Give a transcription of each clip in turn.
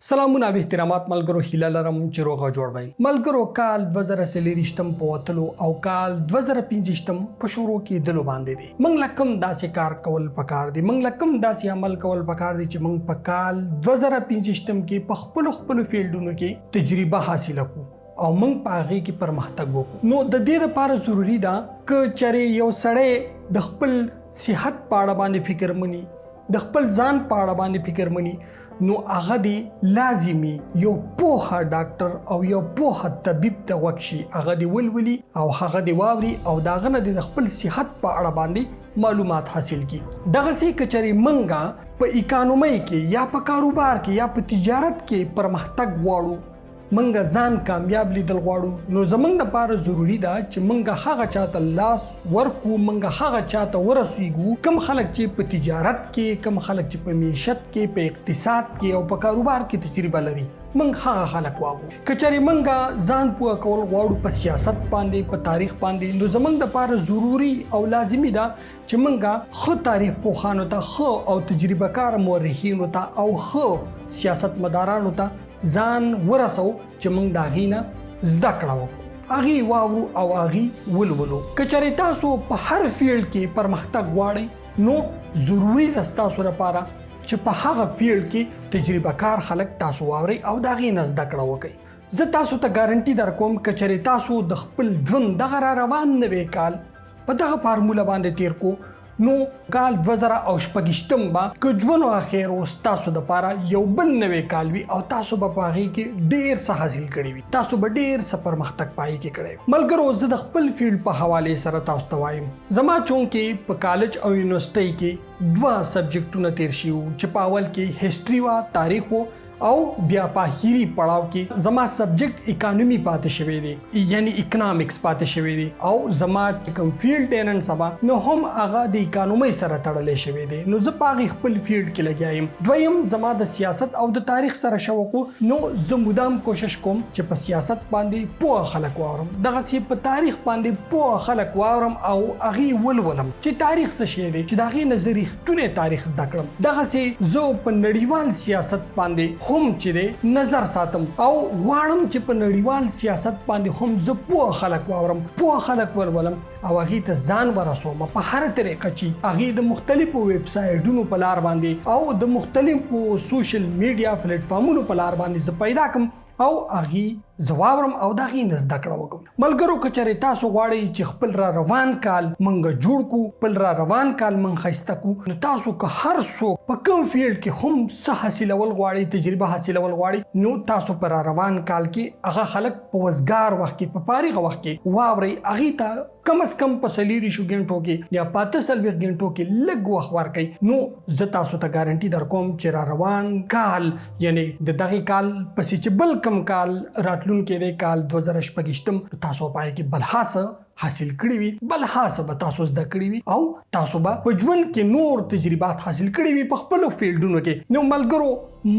سلامونه به احترامات ملګرو، هیله لرم چې روغه جوړ وئ. ملګرو، کال 2023 په وتلو او کال 2025 په شروع کېدلو باندې دی. موږ لکم داسې کار کول پکار دي، موږ لکم داسې عمل کول پکار دي چې موږ په کال 2025 کې په خپل فیلډونو کې تجربه حاصله کړو او موږ په هغه کې پرمختګ وکړو. نو د دې لپاره ضروری ده چې چېرې یو سړی د خپل صحت په اړه باندې فکر مني، د خپل ځان په اړه باندې فکر مني، نو هغه دی لازمي یو پوهه ډاکټر او یو پوهه طبيب ته وکشي، هغه دی ولولي او هغه دی واوري او داغه نه د خپل صحت په اړه باندې معلومات حاصل کی. دغه سي کچري منګه په اکانومي کې یا په کاروبار کې یا په تجارت کې پرمختګ غواړو، منګه ځان کامیاب لیدل غواړو، نو زمونږ لپاره ضروری ده چې منګه هغه چاته لاس ورکو، منګه هغه چاته ورسېږو کم خلک چې په تجارت کې، کم خلک چې په معیشت کې، په اقتصاد کې او په کاروبار کې تجربه لري، منګ هغه خلک واغو. کچري منګه ځان پوه کول غواړو په سیاست باندې، په تاریخ باندې، نو زمونږ لپاره ضروری او لازمي ده چې منګه خو تاریخ پوهانو ته، خو او تجربه کار مورخینو ته او خو سیاست مدارانو ته ځان ورسو چې موږ دا غینه زده کړو، اغي واورو او اغي ولولو. کچری تاسو په هر فیلډ کې پرمختګ غواړئ، نو ضروری ده تاسو لپاره چې په هغه فیلډ کې تجربه کار خلک تاسو واوري او دا غینه زده کړو وکړئ. زه تاسو ته ګارانټي درکوم کچری تاسو د خپل ژوند دغه روان نوي کال په دغه فارموله باندې تیر کو، نو کال 2026 با که ژوند اخر او تاسو د پاره یو بل نوې کال وي او تاسو په هغه کې ډیر څه حاصل کړی وي، تاسو به ډیر څه پرمختګ پای کې کړی. ملګرو، زه د خپل فیلډ په حواله سره تاسو ته وایم، زما چونکې په کالج او یونیورسيټي کې 2 سبجیکټونه تیر شیو چې په اول کې هیستوري وا، تاریخ او بیا په اخیری پړاو کې زما سبجیکټ اکانومي پاتې شوی دی، یعنی اکونومکس پاتې شوی دی او زما کوم فیلډ دی نن سبا نو هم هغه د اکانومي سره تړلې شوی دی، نو زه په خپل فیلډ کې لګیایم. دویم زما د سیاست او د تاریخ سره شوق، نو زه مدام کوشش کوم چې په سیاست باندې پوه خلک واورم، دغه سی په تاریخ باندې پوه خلک واورم او اغي ولولم چې تاریخ څه شی دی، چې دغه نظریاتونه تاریخ زده کړم. دغه سی زه په نړیوال سیاست باندې هم چې نظر ساتم او غواړم چې په نړیوال سیاست باندې هم زه پوه خلک واورم، پوه خلک ولولم او هغه ته ځان ورسوم په هر طریقه چې هغه د مختلفو ویب سایټونو په لار باندې او د مختلفو سوشل میډیا پلیټ فارمونو په لار باندې زه پیدا کړم او هغه زواورم او دا غي نزد کړه وکم. ملګرو، کچره تاسو غواړئ چې خپل را روان کال منګه جوړ کو، خپل را روان کال من خسته کو، نو تاسو که هر څوک په کوم فیلډ کې هم څه حاصلول غواړئ، تجربه حاصلول غواړئ، نو تاسو پر را روان کال کې هغه خلک په وزګار وخت کې، په فارغ وخت کې واوري، هغه ته کم از کم په سلیری شو غنټو کې یا 45 غنټو کې لږ وخت ورکړئ. نو زه تاسو ته ګارانټي درکوم چې را روان کال، یعنی د دغه کال پسې چې بل کم کال راتلونکی دی، کال 2026 تاسو پای کې بلحاصه حاصل کړی وي، بلحاصه به تاسو زده کړی وي او تاسو به په ژوند کې نور تجربات حاصل کړی وي په خپل فیلډونو کې. نو ملګرو،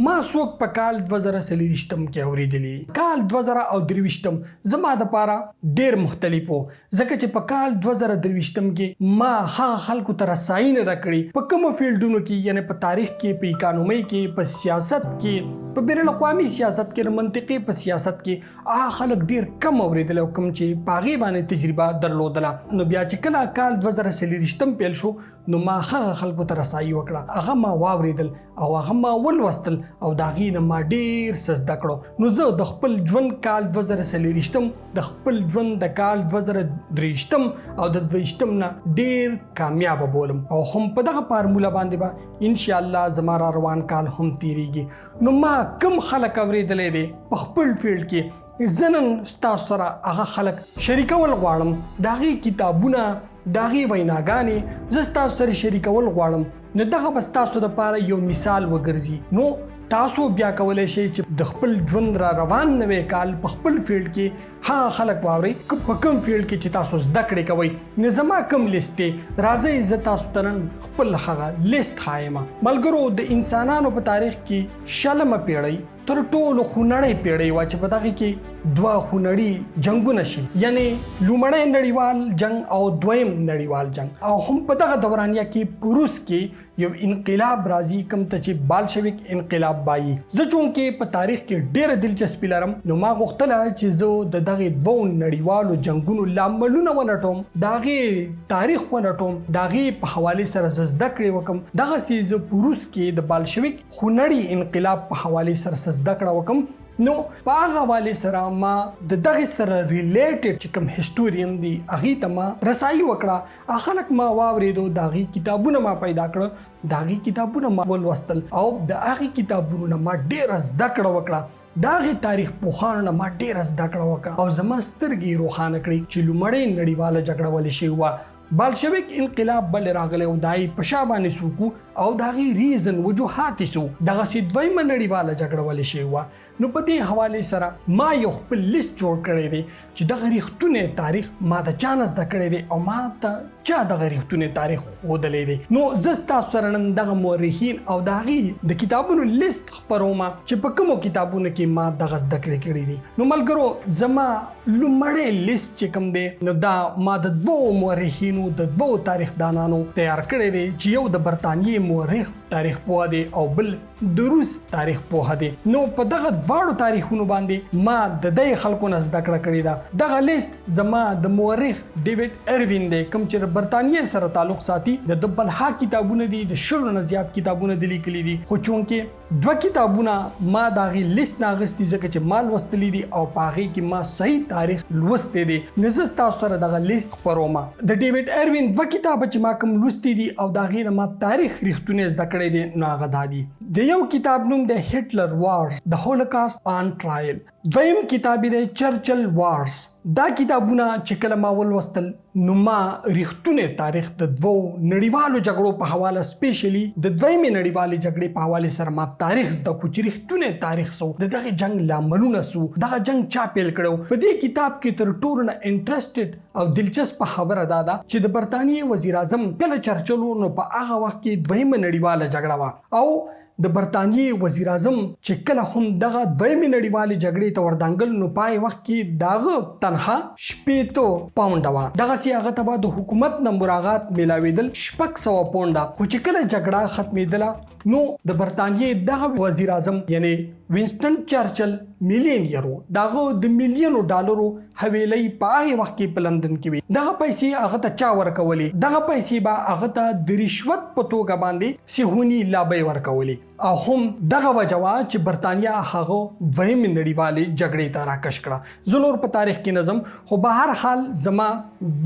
ما څوک په کال 2023 کې اوریدلی، کال 2023 زما د پاره ډیر مختلف وو، ځکه چې په کال 2023 کې ما هغه خلکو ته رسایي نه کړې په کوم فیلډونو کې، یعنی په تاریخ کې، په اکانومي کې، په سیاست کې، په بین الاقوامي سیاست کې، منطقي په سیاست کې هغه خلک ډیر کم اوریدل او کم چې پاغي باندې تجربه درلودله. نو بیا چې کله کال 2023 پیل شو، نو ما هغه خلکو ته رسایي وکړه، هغه ما واوریدل او هغه ما ولوستل او دا غینه ما ډیر څه زده کړو. نو زه د خپل ژوند کال 2023 د خپل ژوند د کال 2023 او د 2023 نه ډیر کامیاب بولم او هم په دغه فارموله باندې به ان شاء الله زما را روان کال هم تیریږي. نو ما کم خلک اوریدلې دي په خپل فیلډ کې، زنن تاسو سره هغه خلک شریکول غواړم، داغي کتابونه، داغي ویناګانې زه تاسو سره شریکول غواړم، نو دغه بس تاسو لپاره یو مثال وګرځي. نو تاسو بیا کولای شئ چې د خپل ژوند را روان نوې کال په خپل فیلډ کې ها خلک واوري، په کوم فیلډ کې چې تاسو زده کړې کوئ، نظم کوم لیست راځي زه تاسو ته خپل هغه لیست خایم. ملګرو، د انسانانو په تاریخ کې شلمه پیړۍ تر ټولو خونړۍ پیړۍ وه چې په دغه کې دوه خونړي جنګونه شي، یعنی لومړی نړیوال جنگ او دویم نړیوال جنگ. او هم په دغه دورانیه کې په روس کې یو انقلاب راځي کوم ته چې بالشویک انقلاب وایي. زه چونکې په تاریخ کې ډېره دلچسپي لرم نو ما غوښتله چې زه د دغې دوو نړیوالو جنګونو لاملونه ولټوم، د هغې تاریخ ولټوم، د هغې په حوالې سره زه زده کړې وکړم. دغسې زه په روس کې د بالشویک خونړي انقلاب په حوالې سره زده کړه وکړم. نو په هغه حوالې سره ما د دغې سره ریلیټډ چې کوم هسټورین دي هغې ته ما رسایي وکړه. خلک ما واورېدو، د هغې کتابونه ما پیدا کړه، د هغې کتابونه ما ولوستل او د هغې کتابونو نه ما ډېره زده کړه وکړه. د هغې تاریخ پوهانو نه ما ډېره زده کړه وکړه او زما سترګې روښانه کړې چې لومړۍ نړیواله جګړه ولې شوې وه. بالشویک انقلاب بل راغلی او د هغې په شا باندې څوک او د هغې ریزن وجوهات یې څه دغسې دویمه نړیواله جګړه ولې شوې وه. نو په دې حوالې سره ما یو خپل لیست جوړ کړی دی چې دغه ریښتونی تاریخ ما د چا نه زده کړی دی او ما ته چا دغه ریښتونی تاریخ ښودلی دی. نو زه ستاسو سره نن دغه مورخین او د هغې د کتابونو لیست خپروم چې په کومو کتابونو کې ما دغه زده کړې کړي دي. نو ملګرو زما لومړی لیست چې کوم دی نو دا ما د دوو مورخینو د دوو تاریخ دانانو تیار کړی دی چې یو د برطانیې مورخ تاریخ پوه دی او بل د روس تاریخ پوه دی. نو په دغه دواړو تاریخونو باندې ما د دې خلکو نه زده کړه کړې ده. دغه لیست زما د مورخ ډیوډ اروین دی کوم چې د برطانیې سره تعلق ساتي. د بلها کتابونه دي، د 100 نه زیات کتابونه د لیکلي دي، خو چونکې 2 کتابونه ما د هغې لیست نه اخیستي ځکه چې ما لوستلي دي او په هغې کې ما صحیح تاریخ لوستی دی. نو زه ستاسو سره دغه لیست خپروم. د ډیوډ اروین 2 کتابه چې ما کوم لوستي دي او د هغې نه ما تاریخ ریښتونی زده کړی دی نو هغه دا دي. د یو کتاب نوم د هټلر وارز د هولوکاسټ آن ټرایل، دویم کتاب دی چرچل وارز. دا کتابونه چې کله ما ولوستل نو ما ریښتونی تاریخ د دوو نړیوالو جګړو په حواله سپیشلی د دویمې نړیوالې جګړې په حوالې سره ما تاریخ زده کړو چې ریښتونی تاریخ څه و، د دغې جنګ لاملونه څه، دغه جنګ چا پیل کړی. په دې کتاب کې تر ټولو نه انټرسټډ او دلچسپه خبره دا ده چې د برطانیې وزیر اعظم کله چرچل و نو په هغه وخت کې دویمه نړیواله جګړه وه او د برطانیې وزیر اعظم چې کله هم دغه دویمې نړیوالې جګړې ته وردانګل نو پای وخت کې دغه تنخوا 80 پاونډه وه. دغسې هغه ته به د حکومت نه مراعات میلاوېدل 600 پاونډه. خو چې کله جګړه ختمېدله نو د برطانیې دغه وزیر اعظم یعنی وینسټن چرچل میلیونیر و. دغه د میلیونو ډالرو حویلۍ په هغې وخت کې په لندن کې وي. دغه پیسې هغه ته چا ورکولې؟ دغه پیسې به هغه ته د رشوت په توګه باندې صهیوني لابۍ ورکولې او هم دغه وجه وه چې برطانیه هغه دویمې نړیوالې جګړې ته راکش کړه. زه نور په تاریخ کې نه ځم خو به هر حال زما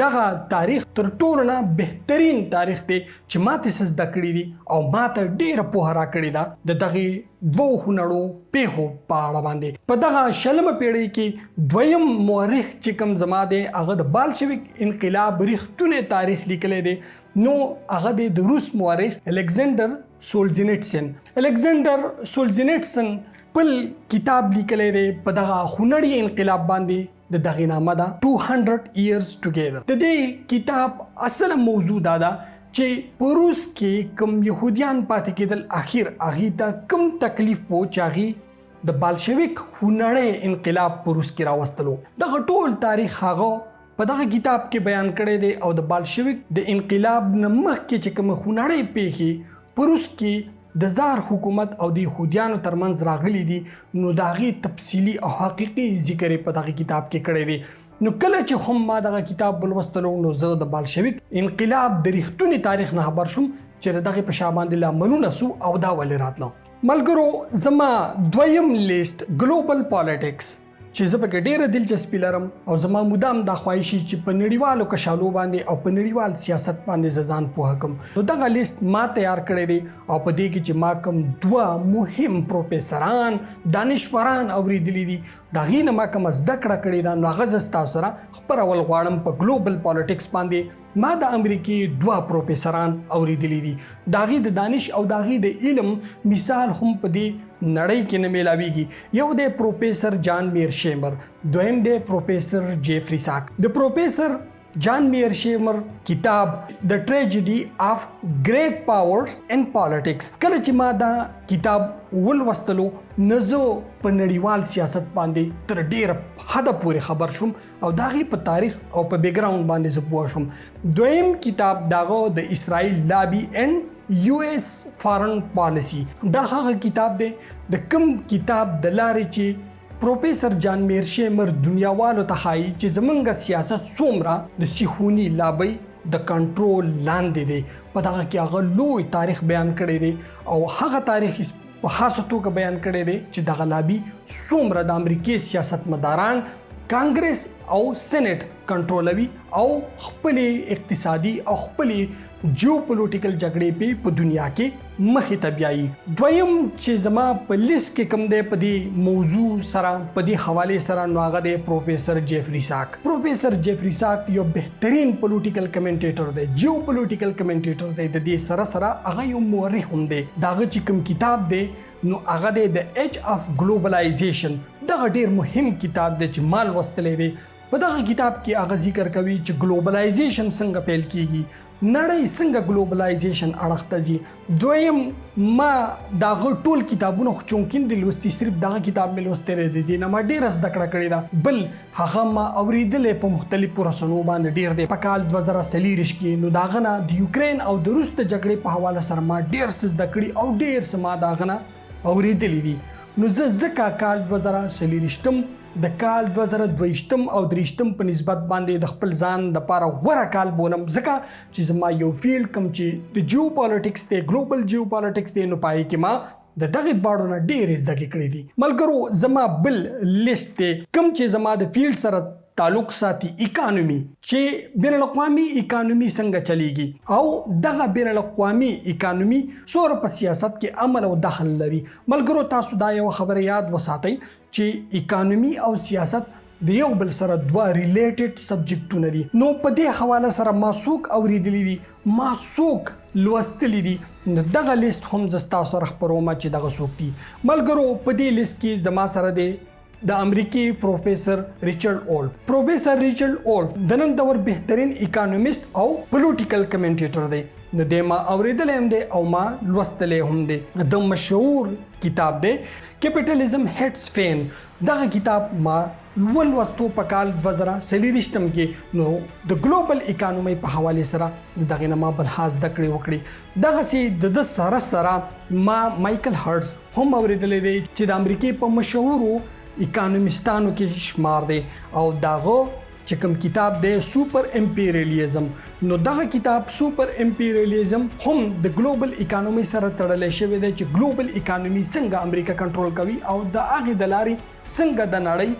دغه تاریخ تر ټولو نه بهترین تاریخ دی چې ما ته څه زده کړي دي او ما ته ډېره پوهه راکړې ده د دغې دوو خونړو پیښو په اړه باندې. په دغه 20مه پیړۍ کې دویم مورخ چې کوم زما دی هغه د بالشویک انقلاب ریښتونی تاریخ لیکلی دی نو هغه دی د روس مورخ الکساندر سولجینیټسن. الکساندر سولجینیټسن بل کتاب لیکلی دی په دغه خونړي انقلاب باندې د دغې نامه ده 200 years together. د دې کتاب اصل موضوع دا ده چې په روس کې کوم یهودیان پاتې کېدل اخر هغې ته کوم تکلیف و چې هغې د بالشویک خونړی انقلاب په روس کې راوستلو. دغه ټول تاریخ هغه په دغه کتاب کې بیان کړی دی او د بالشویک د انقلاب نه مخکې چې کوم خونړی پیښې په روس کې د زار حکومت او د یهودیانو ترمنځ راغلي دي نو د هغې تفصیلي او حقیقي ذکر په دغه کتاب کې کړی دی. نو کله چې هم ما دغه کتاب ولوستلو نو زه د بالشویک انقلاب د ریښتوني تاریخ نه خبر شوم چې د دغې په شا باندې لاملونه څه او دا ولې راتله. ملګرو زما دویم لیست ګلوبل پالیټکس چې زه پکې ډېره دلچسپي لرم او زما مدام دا خواهشي چې په نړیوالو کشالو باندې او په نړیوال سیاست باندې زه ځان پوهه کړم. نو دغه لیست ما تیار کړی دی او په دې کې چې ما کوم 2 مهم پروفیسران دانشوران اورېدلي دي د هغې نه ما کومه زده کړه کړې ده نو هغه زه ستاسو سره خپرول غواړم په ګلوبل پالیټکس باندې. ما د امریکې 2 پروفیسران اوریدلی دي د هغې د دانش او د هغې د علم مثال هم په دې نړۍ کې نه میلاویږي. یو دی پروفیسر جان میرشیمر، دویم دی پروفیسر جیفری ساک. د پروفیسر جان میرشیمر کتاب د ټریجډي اف ګریټ پاورز ان پالیټکس. کله چې ما دا کتاب ولوستلو نو زه په نړیوال سیاست باندې تر ډیره حده پورې خبر شوم او د هغې په تاریخ او په بیک ګراوند باندې زه پوه شوم. دویم کتاب دغه د اسرائیل لابي اینډ US فارن پالیسی. دا هغه کتاب دی د کوم کتاب د لارې چې پروفیسر جان میرشیمر دنیاوالو ته ښایي چې زمونږ سیاست څومره د صهیوني لابۍ د کنټرول لاندې دی. په دغه کې هغه لوی تاریخ بیان کړی دی او هغه تاریخ په خاصه توګه بیان کړی دی چې دغه لابي څومره د امریکای سیاستمداران کانګرس او سینټ کنټرولوي او خپلې اقتصادي او خپلې جیوپولیټیکل جګړې په دنیا کې مخې ته بیایي. دویم چې زما په لیست کې کوم دی په دې موضوع سره په دې حوالې سره نو هغه دی پروفیسر جیفری ساک. پروفیسر جیفری ساک یو بهترین پولیټیکل کمنټیټر دی، جیوپولیټیکل کمنټیټر دی. د دې سره سره هغه یو مورخ هم دی. دغه چې کوم کتاب دی نو هغه دی د ایج اف ګلوبلایزیشن. دغه ډیر مهم کتاب دی چې ما لوستلی دی. په دغه کتاب کې هغه ذکر کوي چې ګلوبلایزیشن څنګه پیل کیږي، نړۍ څنګه ګلوبلایزیشن اړخ ته ځي. دویم ما دغه ټول کتابونه خو چونکین دي لوستي، صرف دغه کتاب مې لوستلی دی، دې نه ما ډېره زده کړه کړې ده. بل هغه ما اورېدلی په مختلفو رسنیو باندې ډېر دی. په کال 2040 کې نو د هغه نه د یوکرین او د روس د جګړې په حواله سره ما ډېر څه زده کړي او ډېر څه ما د هغه نه اورېدلی دي. نو زه ځکه کال 2040 د کال 2022 او 23 په نسبت باندې د خپل ځان لپاره غوره کال بولم، ځکه چې زما یو فیلډ کوم چې د جیو پالیټکس دی، ګلوبل جیو پالیټکس دی، نو پای کې ما د دغه دواړو نه ډېرې زده کړې دي. ملګرو زما بل لیست دی کوم چې زما د فیلډ سره تعلق ساتي، اکانومي، چې بین الاقوامي اکانومي څنګه چلیږي او دغه بین الاقوامي اکانومي څومره په سیاست کې عمل او دخل لري. ملګرو تاسو دا یو خبره یاد وساتئ چې اکانومي او سیاست د یو بل سره دوه ریلیټډ سبجیکټونه دي. نو په دې حواله سره ما څوک اورېدلی دي، ما څوک لوستلی دي، دغه لیست هم زه ستاسو سره خپروم چې دغه څوک دي. ملګرو په دې لیست کې زما سره دی د امریکای پروفیسر ریچارډ اولف. پروفیسر ریچارډ اولف د نن دور بهترین اکانومیست او پولیټیکل کمنټیټر دی. د دې ما اوریدلی هم دی او ما لوستلی هم دی. د مشهور کتاب دی کیپیټالیزم هټس فین. دغه کتاب ما ولوستو په کال 2023 کې. نو د ګلوبل اکانومي په حواله سره دغه نه ما بل خاص د کړې وکړي. دغه سي د سره سره ما مایکل هارټس هم اوریدلی دی چې د امریکای په مشهورو اکانومیستانو کې شمار دی او دغه چې کوم کتاب دی سوپر امپیریالیزم. نو دغه کتاب سوپر امپیریالیزم هم د ګلوبل اکانومي سره تړلی شوی دی چې ګلوبل اکانومي څنګه امریکا کنټرول کوي او د هغې د لارې څنګه د نړۍ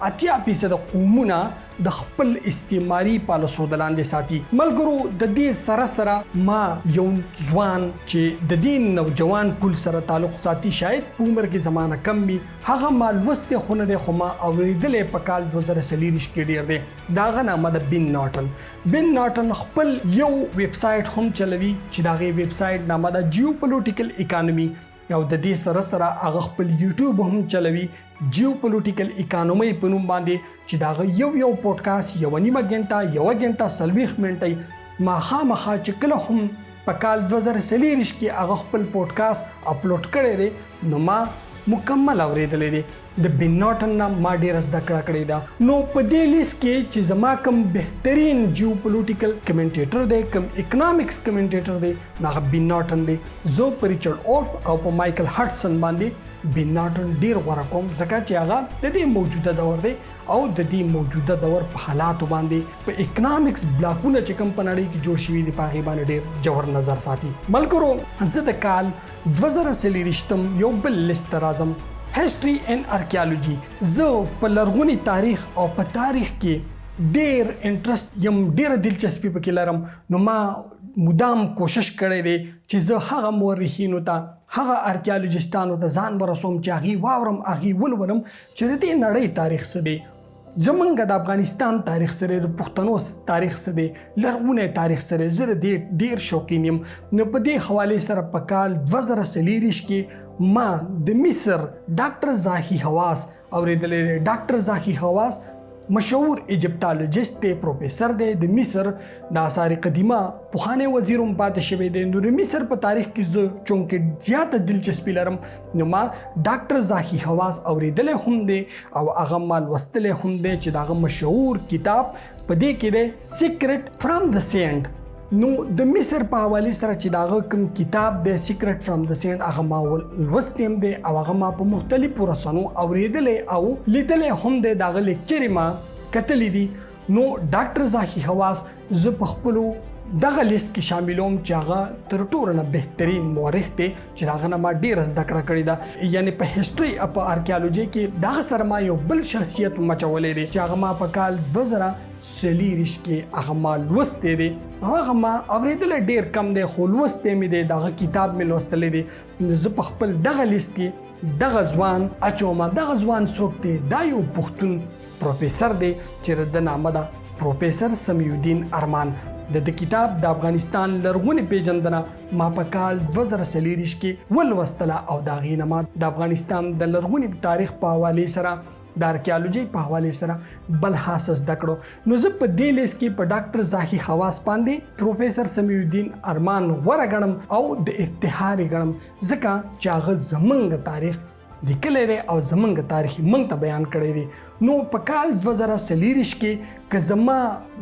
80% قومونه د خپل استعماري پالیسو د لاندې ساتي. ملګرو د دې سره سره ما یو ځوان چې د دې نوجوان پول سره تعلق ساتي، شاید په عمر کې زمانه کم وي، هغه ما لوستی خو نه دی خو ما اورېدلی په کال 2040 کې ډېر دی. د هغه نامه د بن ناټن. بن ناټن خپل یو ویب سایټ هم چلوي چې د هغې ویب سایټ نامه د جیوپولیټیکل اکانومي او د دې سره سره هغه خپل یوټیوب هم چلوي جیوپولیټیکل اکانومي په نوم باندې چې دا یو پوډکاسټ 1.5 غنټه 1 غنټه 40 منټه ما خامخا چې کله هم په کال 2040 کې هغه خپل پوډکاسټ اپلوډ کړی دی نو ما مکمل اوریدلی دی. د بن ناټن نه ما ډېره زده کړه کړې ده. نو په دې لیست کې چې زما کوم بهترین جیوپولیټیکل کمنټیټر دی، کوم اکنامکس کمنټیټر دی، هغه بن ناټن دی. زه په ریچارډ اولف او په مایکل هارټسن باندې بن ناټن ډېر غوره کوم ځکه چې هغه د دې موجوده دور دی او د دې موجوده دور په حالاتو باندې په اکنامکس بلاکونه چې کوم په نړۍ کې جوړ شوي دي په هغې باندې ډېر جوړ نظر ساتي. ملګرو زه د کال 2040 یو بل لیست ته راځم، هسټري اینډ ارکیالوجي. زه په لرغوني تاریخ او په تاریخ کې ډېر انټرست یم، ډېره دلچسپي پکې لرم. نو ما مدام کوشش کړی دی چې زه هغه مورخینو ته، هغه ارکیالوجستانو ته ځان ورسوم چې هغې واورم، هغې ولولم چې د دې نړۍ تاریخ څه دی، زمونږ د افغانستان تاریخ څه دی، د پښتنو تاریخ څه دی، لرغونی تاریخ څه دی. زه د دې ډېر شوقین یم. نو په دې حوالې سره په کال 2040 کې ما د مصر ډاکټر زاهي حواس اوریدلی دی. ډاکټر زاهي حواس مشهور ایجپټالوجیست دی، پروفیسر دی، د مصر د آثار قدیمه پوهنه وزیر هم پاتې شوی دی. نو د مصر په تاریخ کې زه چونکې زیاته دلچسپي لرم نو ما ډاکټر زاهي حواس اوریدلی هم دی او هغه ما لوستلی هم دی چې د هغه مشهور کتاب په دې کې دی سیکرټ فرام د سینډ. نو د مصر په حواله سره چې داغه کوم کتاب د سیکرټ فرام د سینډ هغه ما لوستیم دی او هغه ما په مختلفو رسنو اوریدلې او لیدلې هم دی. داغه لیکچر ما کتلې دي. نو ډاکټر زاهي حواس زه په خپلو دغه لیست کې شاملوم چې هغه تر ټولو نه بهترین مورخ دی چې هغه نه ما ډېره زده کړه کړې ده. یعنی په هسټري په آرکیالوجي کې دغه سره ما یو بل شخصیت مچولی دی چې هغه ما په کال 2040 کې هغه ما لوستی دی. هغه ما اورېدلی ډېر کم دی خو لوستی مې دی، دغه کتاب مې لوستلی دی. زه په خپل دغه لیست کې دغه ځوان اچوم. دغه ځوان څوک دی؟ دا یو پښتون پروفیسر دی چې د نامه ده پروفیسر سمیع الدین ارمان. د کتاب د افغانستان لرغونې پیژندنه ما په کال 2040 کې ولوستله او د هغې نه ما د افغانستان د لرغوني تاریخ په حوالې سره د آرکیالوجي په حوالې سره بل خاص زده کړو. نو زه په دې لیست کې په ډاکټر زاهي حواس باندې پروفیسر سمیع الدین ارمان غوره ګڼم او د افتخار یې ګڼم ځکه چې هغه زموږ تاریخ لیکلی دی او زموږ تاریخ موږ ته بیان کړی دی. نو په کال 2040 کې که زما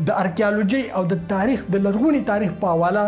د آرکیالوجي او د تاریخ د لرغوني تاریخ په حواله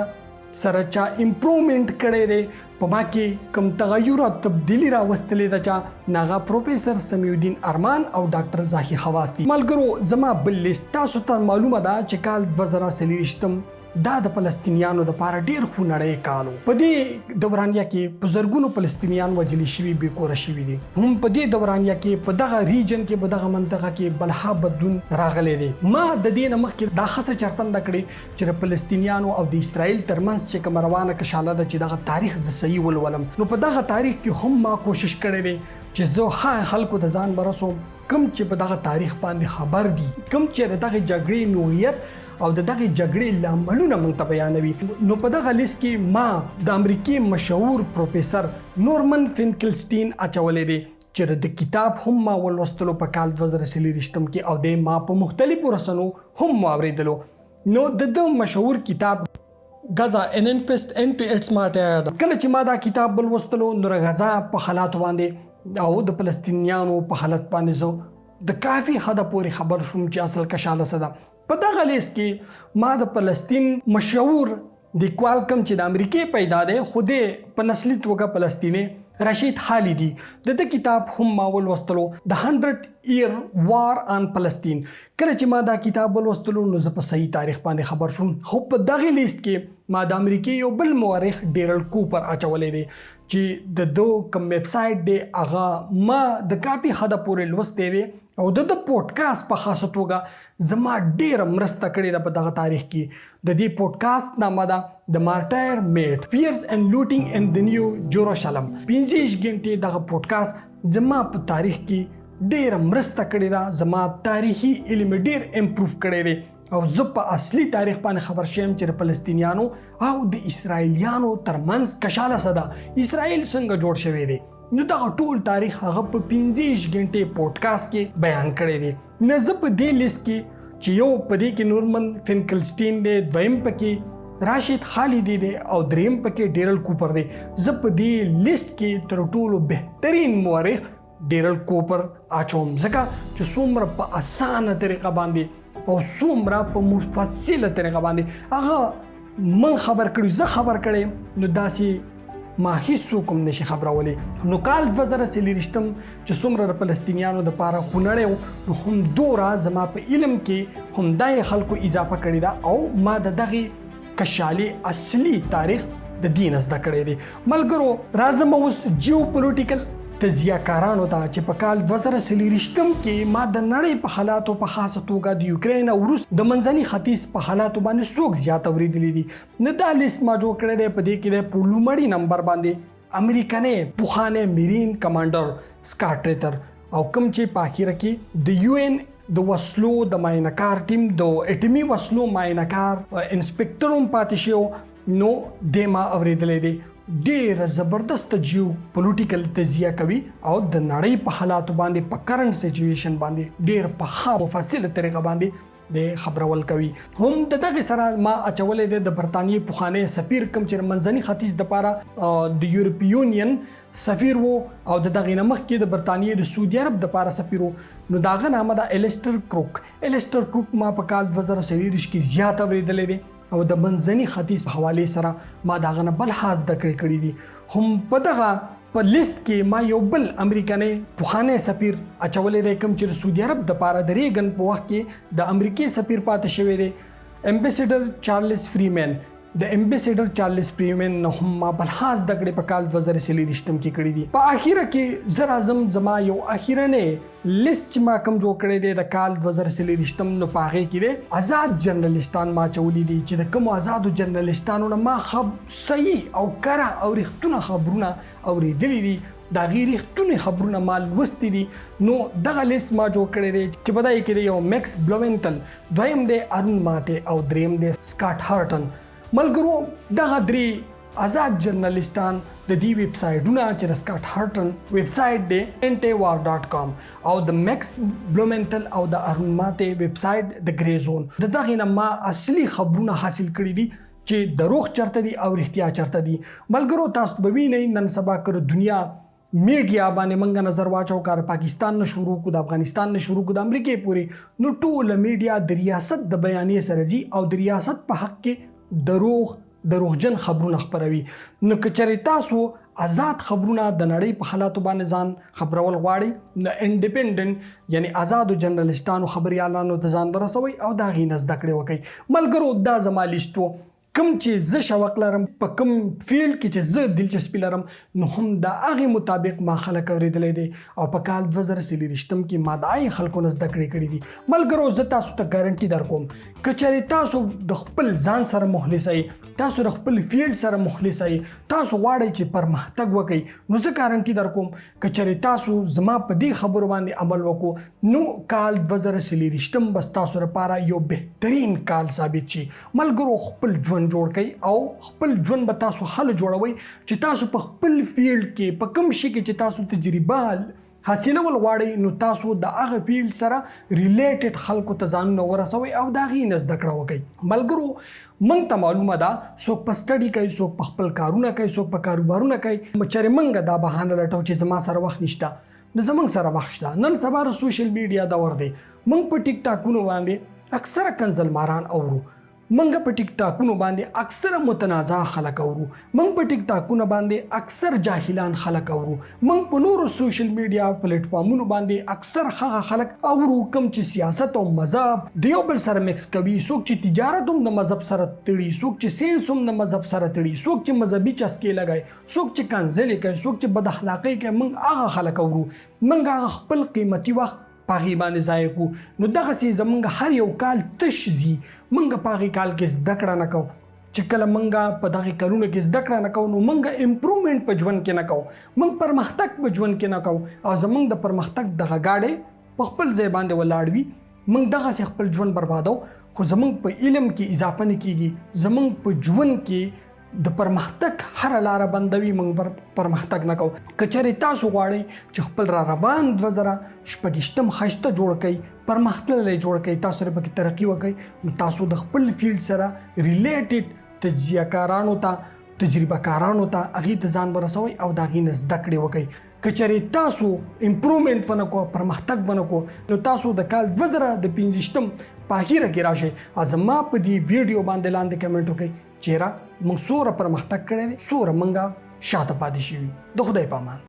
سره چا امپروومنټ کړی دی، په ما کې کوم تغیر او تبدیلی راوستلی ده چا ناغه پروفیسر سمیع الدین ارمان او ډاکټر زاهي حواس دي. ملګرو زما بل لیست تاسو ته معلومه ده چې کال 2040 دا د فلسطینیانو لپاره ډیر خونړی کال و. په دې دورانیه کې په زرګونو فلسطینیان وژل شوي، بې کوره شوي دي. هم په دې دورانیه کې په دغه ریجن کې په دغه منطقه کې بلها بدلون راغلی دی. ما د دې نه مخکې دا ښه چرتنده کړې چې د فلسطینیانو او د اسرائیل ترمنځ چې کومه روانه کشاله ده چې دغه تاریخ زه صحیح ولولم. نو په دغه تاریخ کې هم ما کوشش کړی دی چې زه هغه خلکو ته ځان برسوم کوم چې په دغه تاریخ باندې خبر دي، کوم چې دغه جګړې نوعیت او د دغه جګړې لاملونه موږ ته بیانوي. نو په دغه لیست کې ما د امریکای مشهور پروفیسر نورمن فینکلسټین اچولی دی چې د کتاب هم ما ولوستلو په کال 2040 کې او د ما په مختلفو رسنو هم واورېدلو. نو د مشهور کتاب غزا ان انپست انټو اټس ماټر، کله چې ما دا کتاب ولوستلو نو غزا په حالاتو باندې او د فلسطینیانو په حالت باندې زه د کافي حده پورې خبر شوم چې اصل کشاله څه ده. په دغه لیست کې ما د فلسطین مشهور لیکوال کوم چې د امریکای پیدا دی خو د په نسلي توګه فلسطینی رشید خالدي د کتاب هم ما ولوستلو د 100 year war on Palestine. کله چې ما دا کتاب ولوستلو نو زه په صحیح تاریخ باندې خبر شوم. خو په دغه لیست کې ما د امریکای یو بل مورخ ډیرل کوپر اچولی دی چې د دو کوم ویب سایټ دی هغه ما د کافي حده پورې لوستی دی او د پوډکاسټ په خاصه توګه زما ډیره مرسته کړې ده په دغه تاریخ کې. د دې پوډکاسټ نامه ده د مارټایر میټ فیرز اینڈ لوټینګ ان د نیو جروسلم. 15 غنټې دغه پوډکاسټ زما په تاریخ کې ډیره مرسته کړې ده، زما تاریخي علم ډیر امپروف کړی دی او زه په اصلي تاریخ باندې خبر شوم چې د فلسطینیانو او د اسرائیلیانو ترمنځ کشاله څه ده، اسرائیل څنګه جوړ شوی دی. نو دغه ټول تاریخ هغه په 15 غنټې پوډکاسټ کې بیان کړی دی. نو زه په دې لیست کې چې یو په دې کې نورمن فینکلسټین دی، دویم پکې راشد خالدي دی او دریم پکې ډیرل کوپر دی. زه په دې لیست کې تر ټولو بهترین مورخ ډیرل کوپر اچوم ځکه چې څومره په اسانه طریقه باندې او څومره په مفصله طریقه باندې هغه من خبر کړي، زه خبر کړی. نو داسې ما هیڅوک هم نشي خبرولی. نو کال 2040 چې څومره د فلسطینیانو دپاره خونړی و نو هم دوره زما په علم کې هم دا خلکو اضافه کړې ده او ما د دغې کشالې اصلي تاریخ د دې نه زده کړی دی. ملګرو راځم اوس جیوپولیټیکل تجزیه‌کارانو ته چې په کال 2040 کې ما د نړۍ په حالاتو په خاصه توګه د یوکرین او روس د منځني ختیځ په حالاتو باندې څوک زیات اوریدلی دي. نو دا لیست ما جوړ کړی دی. په دې کې د په لومړي نمبر باندې امریکنی پوهنه میرین کمانډر سکاټ ریتر او کوم چې په اخره کې د UN د وسلو د ماینکار ټیم د اټمی وسلو ماینکار انسپکټر هم پاتې شو. نو د ما اوریدلی دی. ډېر زبردست جیو پولیټیکل تجزیه کوي او د نړۍ په حالاتو باندې په کرنٹ سچویشن باندې ډېر په ښه مفصله طریقه باندې د خبرول کوي. هم د دغه سره ما اچولې د برتانیې پوهنه سفیر کوم چې منځني ختیځ د لپاره د یورپی یونین سفیر وو او د دغه نمخ کې د برتانیې د سعودي عرب د لپاره سفیر وو. نو داغه نامه د الیسټر کروک ما په کال 2023 کې زیات اوریدلې دي او د منځني ختیځ په حواله سره ما داغه نه بل حاز د کړی دي. هم په دغه په لیست کې ما یو بل امریکایي پوهنه سفیر اچولې دی کوم چې سعودي عرب د لپاره د ریګن په وخت کې د امریکای سفیر پاتې شوی دی امبیسیډر چارلز فریمن. د امبیسیډر چارلز فریمن نه هم ما بل حاز د کړي په کال 2023 کې کړی دي. په اخیره کې زر اعظم زما یو اخیرنه لیست چې ما کوم جوړ کړی دی د کال 2023 نو پاغه کې دی آزاد جرنالستان ما چولې دي چې د کوم آزادو جرنالستانو نه ما صحیح او کره او رښتونه خبرونه اوریدلې دي دا غیر رښتونی خبرونه ما لوستي دي. نو دغه لیست ما جوړ کړی دی چې په دای کې دی یو میکس بلومنټل، دویم دی ارن ماته او دریم دی سکاټ هارټن. ملګرو دغه درې آزاد جرنالستان د دې ویب سایټونه چې د سکاټ هارټن ویب سایټ دی antiwar.com او د میکس بلومنټل او د ارن ماته ویب سایټ د گری زون د دغه نه ما اصلي خبرونه حاصل کړي دي چې دروغ چرته دي او رښتیا چرته دي. ملګرو تاسو به وینئ نن سبا کر دنیا میډیا باندې منګه نظر واچو کار پاکستان نه شروع کو د افغانستان نه شروع کو د امریکای پوری نو ټول میډیا د ریاست د بیانې سره زی او د ریاست په حق کې دروغجن خبرونه خبروي. نو کچری تاسو آزاد خبرونه د نړۍ په حالاتو باندې ځان خبرول غواړي د انډیپندنت یعنی آزادو جرنالستانو خبريالانو ته ځان ورسوي او دا غي نزد کړي وکي. ملګرو دا زما لیستو کوم چې زه شوق لرم په کوم فیلډ کې چې زه دلچسپي لرم نو هم د هغه مطابق ما خلک اوریدلې دي او په کال 2023 کې ما د آی خلکو نه زده کړې دي. ملګرو زه تاسو ته ګارانټي درکوم کچری تاسو د خپل ځان سره مخلص یې تاسو د خپل فیلډ سره مخلص یې تاسو غواړئ چې پرمختګ وکړئ نو زه ګارانټي درکوم کچری تاسو زما په دې خبرو باندې عمل وکړو نو کال 2023 بس تاسو لپاره یو بهترین کال ثابت شي. ملګرو خپل ژوند جوړ کړئ او خپل ژوند به تاسو حل جوړوي چې تاسو په خپل فیلډ کې په کوم شي کې چې تاسو تجربه حاصلول غواړئ نو تاسو د هغه فیلډ سره ریلیټډ خلکو ته ځانونه ورسوي او دا غي نه زده کړه وکړئ. ملګرو مونږ ته معلومه ده څوک په سټډي کوي څوک په خپل کارونه کوي څوک په کاروبارونه کوي مچره مونږ دا بهانه لټو چې زما سره وخت نشته د زمونږ سره وخت شته. نن سبا سوشل میډیا دور دی مونږ په ټیک ټاکونو باندې اکثره کنزل ماران اورو منګه په ټیک ټاکونو باندې اکثر متنازع خلک اورو منګ په ټیک ټاکونو باندې اکثر جاهلان خلک اورو منګ په نورو سوشل میډیا پلیټ فارمونو باندې اکثر هغه خلک اورو کوم چې سیاست او مذهب دیو بل سره مکس کوي څوک چې تجارت هم د مذهب سره تړي څوک چې ساينس هم د مذهب سره تړي څوک چې مذهبي چسکې لګای څوک چې کنځلې کوي څوک چې بد اخلاقی کوي منګ هغه خلک اورو منګ خپل قیمتي وخت پاغي باندې ځای کو نو دغه سي زمونږ هر یو کال تشزي مونږ پاغي کال کې زده کړه نه کوو چې کله مونږ په دغه کارونو کې زده کړه نه کوو نو مونږ امپروومنت په ژوند کې نه کوو مونږ پرمختګ په ژوند کې نه کوو او زمونږ د پرمختګ دغه ګاډي په خپل ځای باندې ولاړ وي مونږ دغه سي خپل ژوند بربادو خو زمونږ په علم کې اضافه نه کیږي زمونږ په ژوند کې د پرمختګ هر لار بندوي مونږ پرمختګ نه کوو. کچری تاسو غواړئ چې خپل را روان 2026 خسته جوړ کړئ پرمختللی جوړ کړئ تاسو لپاره کې ترقی وکړئ نو تاسو د خپل فیلډ سره ریلیټډ تجزیه کارانو ته تجربه کارانو ته هغه ته ځان ورسوي او دا غي نه زده کړئ وکړئ. کچری تاسو امپروومنت ونکو پرمختګ ونکو نو تاسو د کال 2025 په اخیره کې راشي ازما په دې ویډیو باندې لاندې کمنټ وکړئ چیرې موږ سوره پرمختګ کړی دی سوره موږ شاته پاتې شوي د خدای په امان.